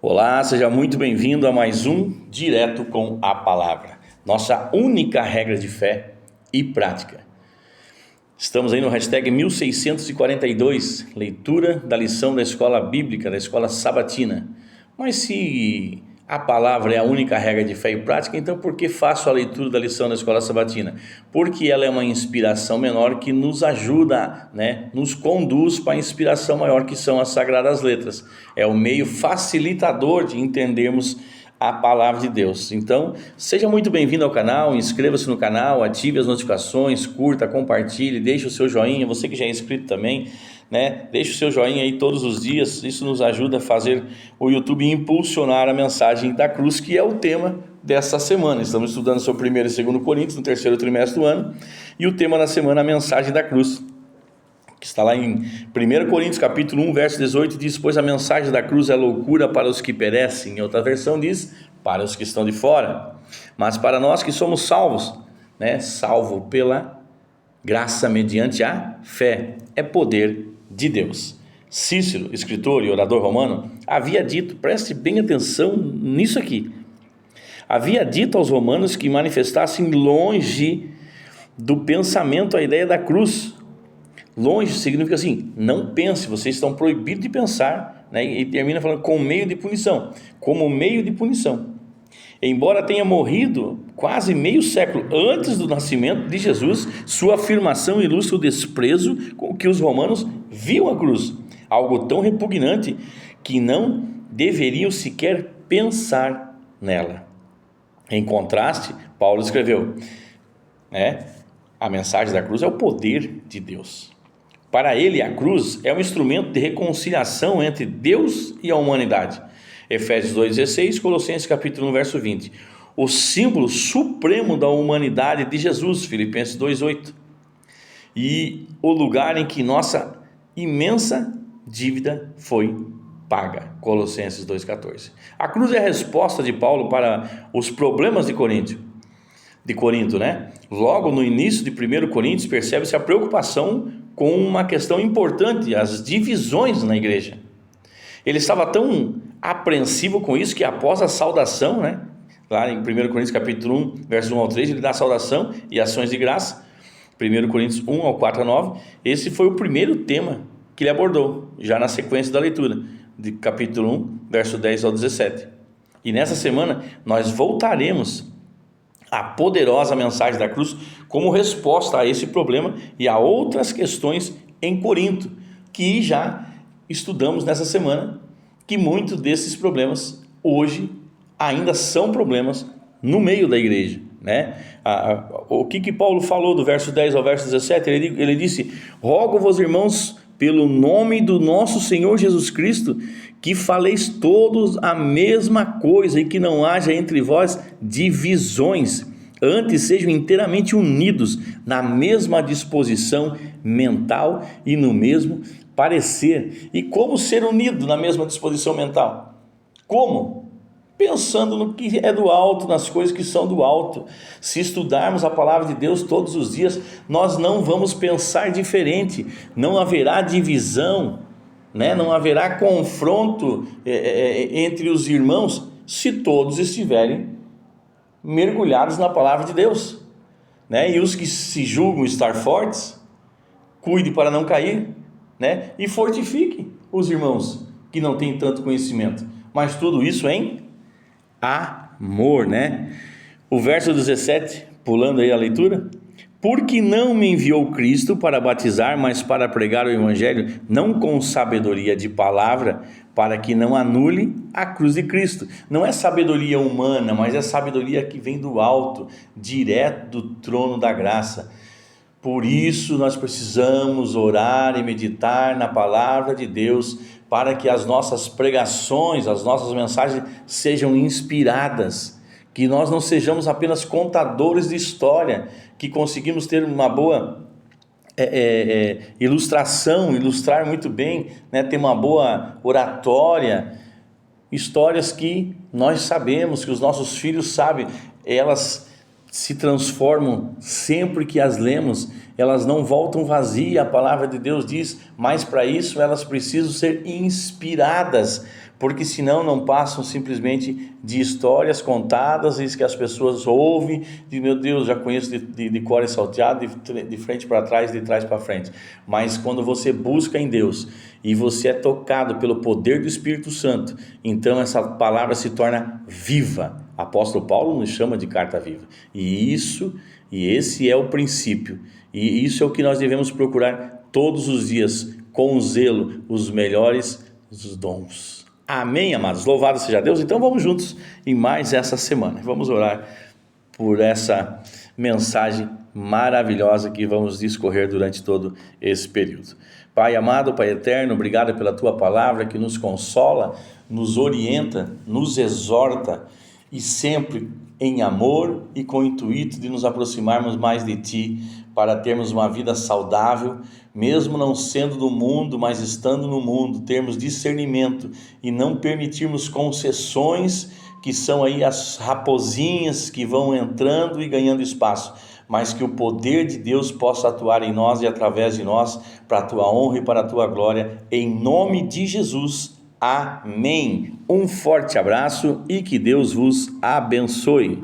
Olá, seja muito bem-vindo a mais um Direto com a Palavra, nossa única regra de fé e prática. Estamos aí no hashtag 1642, leitura da lição da escola bíblica, da escola sabatina. Mas se a palavra é a única regra de fé e prática, então por que faço a leitura da lição da escola sabatina? Porque ela é uma inspiração menor que nos ajuda, nos conduz para a inspiração maior que são as Sagradas Letras. É o meio facilitador de entendermos a palavra de Deus. Então, seja muito bem-vindo ao canal, inscreva-se no canal, ative as notificações, curta, compartilhe, deixe o seu joinha, você que já é inscrito também, deixe o seu joinha aí todos os dias, isso nos ajuda a fazer o YouTube impulsionar a mensagem da cruz, que é o tema dessa semana. Estamos estudando sobre 1 e 2 Coríntios, no terceiro trimestre do ano, e o tema da semana é a mensagem da cruz, que está lá em 1 Coríntios capítulo 1, verso 18, diz: pois a mensagem da cruz é loucura para os que perecem. Em outra versão diz: para os que estão de fora. Mas para nós que somos salvos, salvo pela graça mediante a fé, é poder de Deus. Cícero, escritor e orador romano, havia dito, preste bem atenção nisso aqui, havia dito aos romanos que manifestassem longe do pensamento a ideia da cruz. Longe significa assim, não pense, vocês estão proibidos de pensar, e termina falando com meio de punição, como meio de punição. Embora tenha morrido quase meio século antes do nascimento de Jesus, sua afirmação ilustra o desprezo com que os romanos viam a cruz, algo tão repugnante que não deveriam sequer pensar nela. Em contraste, Paulo escreveu, a mensagem da cruz é o poder de Deus. Para ele, a cruz é um instrumento de reconciliação entre Deus e a humanidade. Efésios 2,16, Colossenses capítulo 1, verso 20. O símbolo supremo da humanidade de Jesus, Filipenses 2,8. E o lugar em que nossa imensa dívida foi paga, Colossenses 2,14. A cruz é a resposta de Paulo para os problemas de Corinto. Logo no início de 1 Coríntios percebe-se a preocupação com uma questão importante, as divisões na igreja. Ele estava tão apreensivo com isso que após a saudação, lá em 1 Coríntios capítulo 1, verso 1 ao 3, ele dá a saudação e ações de graça, 1 Coríntios 1 ao 4 a 9, esse foi o primeiro tema que ele abordou, já na sequência da leitura, de capítulo 1, verso 10 ao 17. E nessa semana nós voltaremos a poderosa mensagem da cruz como resposta a esse problema e a outras questões em Corinto, que já estudamos nessa semana, que muitos desses problemas hoje ainda são problemas no meio da igreja. O que Paulo falou do verso 10 ao verso 17? Ele disse: rogo-vos, irmãos, pelo nome do nosso Senhor Jesus Cristo, que faleis todos a mesma coisa e que não haja entre vós divisões, antes sejam inteiramente unidos na mesma disposição mental e no mesmo parecer. E como ser unido na mesma disposição mental? Como? Pensando no que é do alto, nas coisas que são do alto. Se estudarmos a palavra de Deus todos os dias, nós não vamos pensar diferente, não haverá divisão, não haverá confronto entre os irmãos, se todos estiverem mergulhados na palavra de Deus. E os que se julgam estar fortes, cuide para não cair, e fortifique os irmãos que não têm tanto conhecimento, mas tudo isso em amor. O verso 17, pulando aí a leitura: porque não me enviou Cristo para batizar, mas para pregar o evangelho, não com sabedoria de palavra, para que não anule a cruz de Cristo. Não é sabedoria humana, mas é sabedoria que vem do alto, direto do trono da graça. Por isso nós precisamos orar e meditar na palavra de Deus, para que as nossas pregações, as nossas mensagens sejam inspiradas, que nós não sejamos apenas contadores de história, que conseguimos ter uma boa ilustração, ilustrar muito bem, ter uma boa oratória, histórias que nós sabemos, que os nossos filhos sabem, elas se transformam sempre que as lemos elas não voltam vazias, a palavra de Deus diz, mas para isso elas precisam ser inspiradas, porque senão não passam simplesmente de histórias contadas, isso que as pessoas ouvem, de meu Deus, já conheço de cor e salteado, de frente para trás, de trás para frente. Mas quando você busca em Deus e você é tocado pelo poder do Espírito Santo, então essa palavra se torna viva. Apóstolo Paulo nos chama de carta viva, e esse é o princípio, e isso é o que nós devemos procurar todos os dias, com zelo, os melhores dos dons. Amém, amados? Louvado seja Deus. Então vamos juntos em mais essa semana, vamos orar por essa mensagem maravilhosa que vamos discorrer durante todo esse período. Pai amado, Pai eterno, obrigado pela Tua palavra que nos consola, nos orienta, nos exorta, e sempre em amor e com o intuito de nos aproximarmos mais de Ti, para termos uma vida saudável, mesmo não sendo do mundo, mas estando no mundo, termos discernimento e não permitirmos concessões que são aí as raposinhas que vão entrando e ganhando espaço, mas que o poder de Deus possa atuar em nós e através de nós, para a Tua honra e para a Tua glória, em nome de Jesus. Amém. Um forte abraço e que Deus vos abençoe.